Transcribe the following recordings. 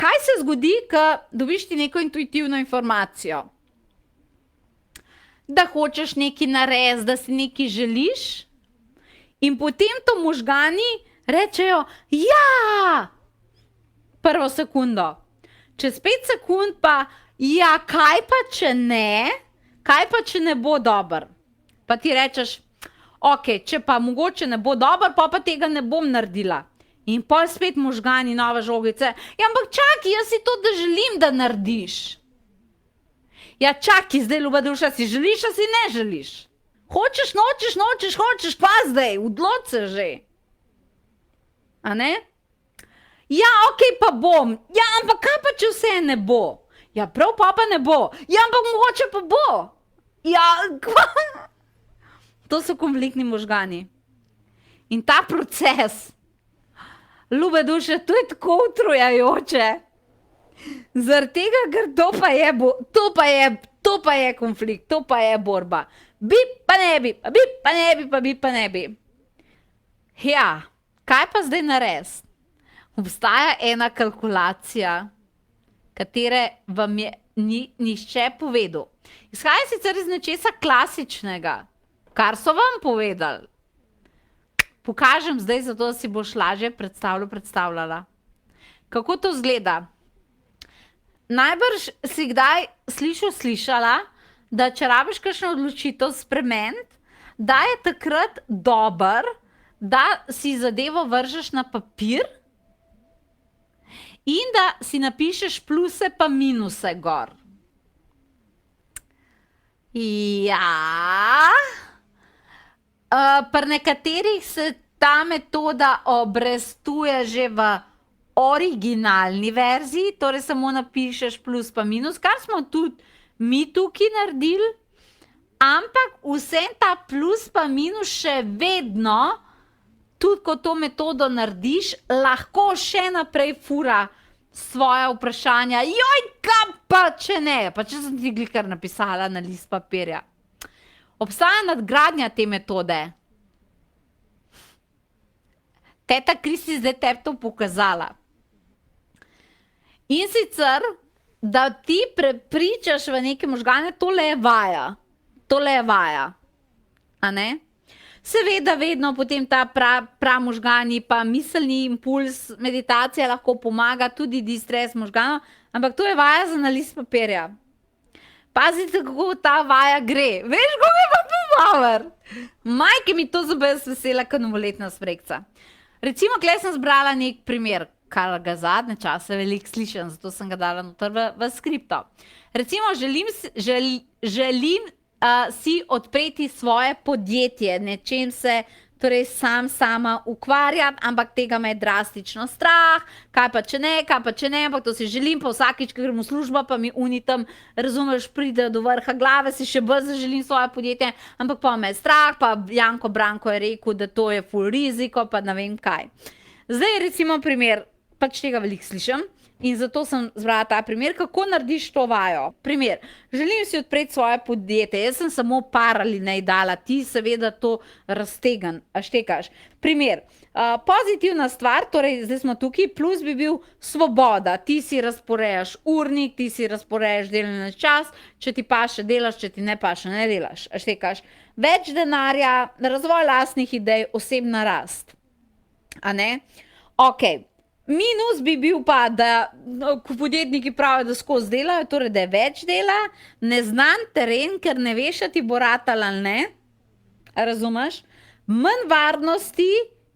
kaj se zgodi, ko dobiš ti neko intuitivno informacijo? Da hočeš nekaj narediti, da si nekaj želiš, in potem to možgani rečejo, ja, prvo sekundo. Čez 5 sekund pa, ja, kaj pa če ne? Kaj pa če ne bo dober? Pa ti rečeš, ok, če pa mogoče ne bo dober, pa tega ne bom naredila. In pol spet možgani, nova žogica. Ja, ampak čakaj, jaz si to, da želim, da narediš. Ja, čakaj, zdaj ljuba duša, si želiš, a si ne želiš? Hočeš, nočeš, pa zdaj, odloči se že. A ne? Ja, ok, pa bom. Ja, ampak kaj pa, če vse ne bo? Ja, prav pa ne bo. Ja, ampak mogoče pa bo. Ja, kva? To so konfliktni možgani. In ta proces, ljube duše, to je tako utrujajoče. Zaradi tega, ker to pa je konflikt, to pa je borba. Bi pa ne bi. Ja, kaj pa zdaj narediti? Obstaja ena kalkulacija, katere vam je nihče povedal. Izhaja sicer iz nečesa klasičnega, kar so vam povedali. Pokažem zdaj, zato da si boš lažje predstavljala. Kako to izgleda? Najbrž si kdaj slišala, da če rabiš kakšno odločitev spremeniti, da je takrat dober, da si zadevo vržeš na papir in da si napišeš pluse pa minuse gor. Ja, pri nekaterih se ta metoda obrestuje že v originalni verziji, torej samo napišeš plus pa minus, kar smo tudi mi tukaj naredili, ampak vsem ta plus pa minus še vedno, tudi ko to metodo narediš, lahko še naprej fura svoja vprašanja. Joj, kaj pa če ne? Pa če sem ti kar napisala na list papirja. Obstaja nadgradnja te metode. Teta Kristi zdaj tebi to pokazala. In sicer, da ti prepričaš v neke možgane, tole je vaja. A ne? Seveda vedno potem ta pramožgani pa miselni impuls, meditacija lahko pomaga, tudi distres možganov, ampak to je vaja za na list papirja. Pazite, kako ta vaja gre. Veš, kako je pa pomaver? Majke mi to zelo vesela, kot novoletna smrekca. Recimo, tukaj sem zbrala nek primer, kar ga zadnje čase veliko slišam, zato sem ga dala noter v skripto. Recimo, želim si odpreti svoje podjetje, nečem se torej sama ukvarjati, ampak tega me je drastično strah, kaj pa če ne, ampak to si želim, pa vsakič, ko grem v službo, pa mi unitam, razumeš, pride do vrha glave, si še bolj zaželim svoje podjetje, ampak pa me je strah, pa Janko Branko je rekel, da to je ful riziko, pa ne vem kaj. Zdaj recimo primer, pač tega veliko slišim, in zato sem zbrala ta primer, kako narediš to vajo. Primer, želim si odpreti svoje podjetje, jaz sem samo par alinej dala, ti seveda to štekaš. Primer, pozitivna stvar, torej zdaj smo tukaj, plus bi bil svoboda, ti si razporejaš urnik, ti si razporejaš delovni čas, če ti paše delaš, če ti ne paše ne delaš, štekaš. Več denarja, razvoj lastnih idej, osebna rast. A ne? Okej. Minus bi bil pa, da podjetniki pravijo, da skozi delajo, torej da je več dela, neznan teren, ker ne veš, a ti bo ratalo ali ne, razumeš? Manj varnosti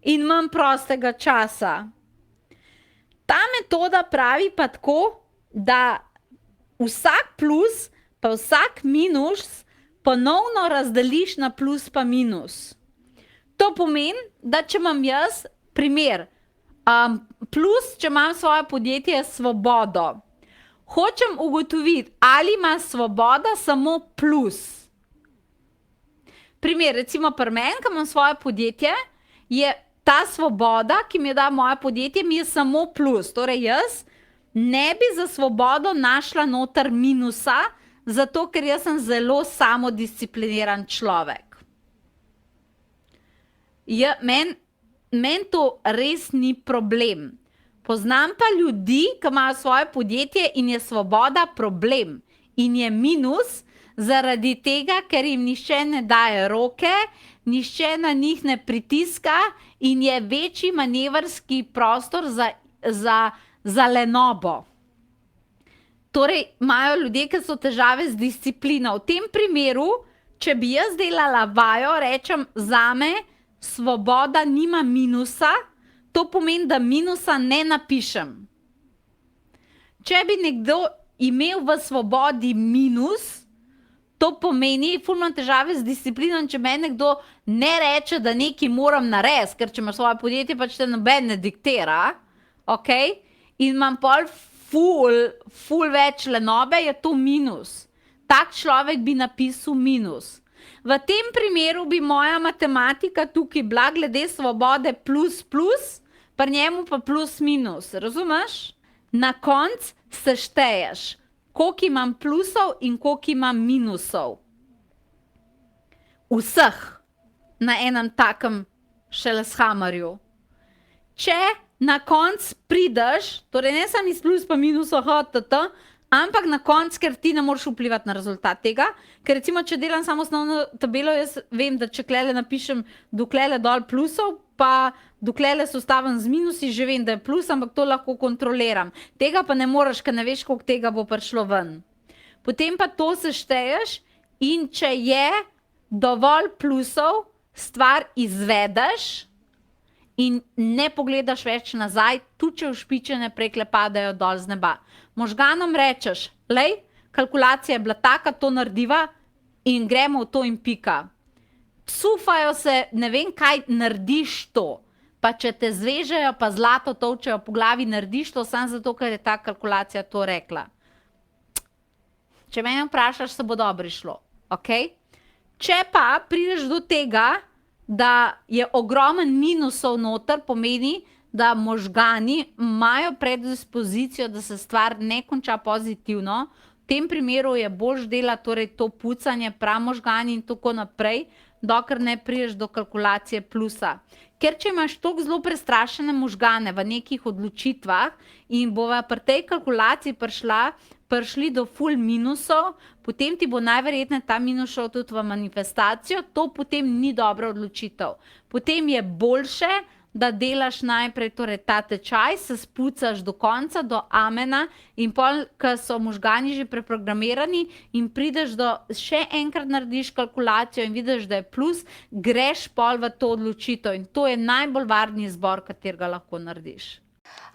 in manj prostega časa. Ta metoda pravi pa tako, da vsak plus pa vsak minus ponovno razdeliš na plus pa minus. To pomeni, da če imam jaz primer, plus, če imam svoje podjetje svobodo, hočem ugotoviti, ali ima svoboda samo plus. Primer, recimo pri meni, ko imam svoje podjetje, je ta svoboda, ki mi jo da moje podjetje, mi je samo plus. Torej jaz ne bi za svobodo našla noter minusa, zato ker jaz sem zelo samodiscipliniran človek. Meni to res ni problem. Poznam pa ljudi, ki imajo svoje podjetje in je svoboda problem. In je minus zaradi tega, ker jim nihče ne daje roke, nihče na njih ne pritiska in je večji manevrski prostor za lenobo. Torej, imajo ljudje, ki so težave z disciplino. V tem primeru, če bi jaz delala vajo, rečem, zame svoboda nima minusa, to pomeni, da minusa ne napišem. Če bi nekdo imel v svobodi minus, to pomeni, ful imam težave z disciplino, če meni nekdo ne reče, da nekaj moram narediti, ker če imaš svoje podjetje, pač te noben ne diktira, ok? In imam pol ful več lenobe, je to minus. Tak človek bi napisal minus. V tem primeru bi moja matematika tukaj bila glede svobode plus, pri njemu pa plus minus, razumeš? Na koncu sešteješ, koliko imam plusov in koliko imam minusov. Vseh na enem takem šeleshamarju. Če na koncu prideš, torej ne samo iz plus pa minusov, ampak na koncu, ker ti ne moreš vplivati na rezultat tega, ker recimo, če delam samo osnovno tabelo, jaz vem, da če klele napišem doklele dol plusov, pa doklele sestavim z minusi, že vem, da je plus, ampak to lahko kontroliram. Tega pa ne moreš, ker ne veš, koliko tega bo prišlo ven. Potem pa to sešteješ in če je dovolj plusov, stvar izvedeš in ne pogledaš več nazaj, tudi če ušpičene prekle padajo dol z neba. Možganom rečeš, lej, kalkulacija je bila taka, to narediva in gremo v to in pika. Psufajo se, ne vem kaj, narediš to. Pa če te zvežejo, pa zlato tolčejo po glavi, narediš to samo zato, ker je ta kalkulacija to rekla. Če mene vprašaš, se bo dobro šlo. Okay? Če pa prideš do tega, da je ogromen minusov noter, pomeni, da možgani imajo predispozicijo, da se stvar ne konča pozitivno, v tem primeru je boljš dela torej to pucanje, prav-možgani in tako naprej, dokler ne prideš do kalkulacije plusa. Ker če imaš toliko zelo prestrašene možgane v nekih odločitvah in bova pri tej kalkulaciji prišli do ful minusov, potem ti bo najverjetneje ta minus šel tudi v manifestacijo, to potem ni dobra odločitev. Potem je boljše, da delaš najprej torej ta tečaj, se spucaš do konca, do amena in pol, ko so možgani že preprogramirani in prideš do, še enkrat narediš kalkulacijo in vidiš, da je plus, greš pol v to odločitev in to je najbolj varni izbor, katerega lahko narediš.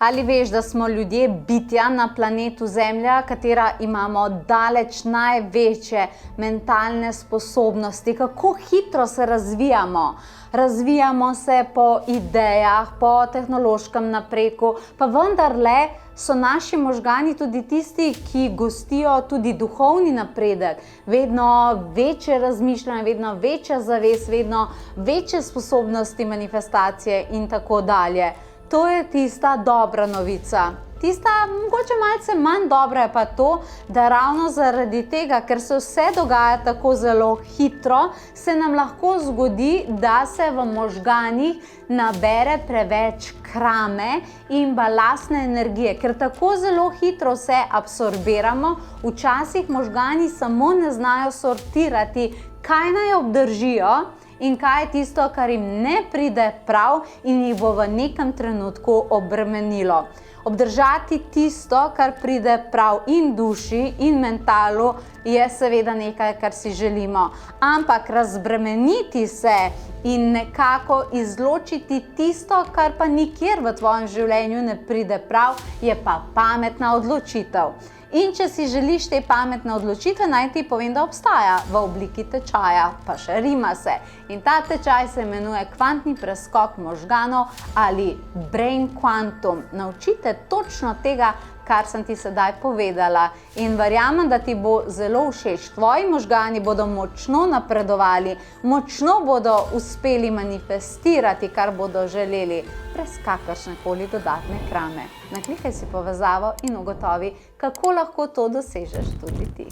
Ali veš, da smo ljudje bitja na planetu Zemlja, katera imamo daleč največje mentalne sposobnosti? Kako hitro se razvijamo? Razvijamo se po idejah, po tehnološkem napredku, pa vendarle so naši možgani tudi tisti, ki gostijo tudi duhovni napredek. Vedno večje razmišljanje, vedno večja zavest, vedno večje sposobnosti manifestacije in tako dalje. To je tista dobra novica. Tista mogoče malce manj dobra je pa to, da ravno zaradi tega, ker se vse dogaja tako zelo hitro, se nam lahko zgodi, da se v možganih nabere preveč krame in balastne energije, ker tako zelo hitro se absorbiramo, včasih možgani samo ne znajo sortirati, kaj naj obdržijo in kaj je tisto, kar jim ne pride prav in jih bo v nekem trenutku obremenilo. Obdržati tisto, kar pride prav in duši in mentalu, je seveda nekaj, kar si želimo. Ampak razbremeniti se in nekako izločiti tisto, kar pa nikjer v tvojem življenju ne pride prav, je pa pametna odločitev. In če si želiš te pametne odločitve, naj ti povem, da obstaja v obliki tečaja, pa še rima se. In ta tečaj se imenuje kvantni preskok možganov ali brain quantum. Naučite točno tega, kar sem ti sedaj povedala. In verjamem, da ti bo zelo všeč. Tvoji možgani bodo močno napredovali, močno bodo uspeli manifestirati, kar bodo želeli, brez kakršnekoli dodatne krame. Naklikaj si povezavo in ugotovi, kako lahko to dosežeš tudi ti.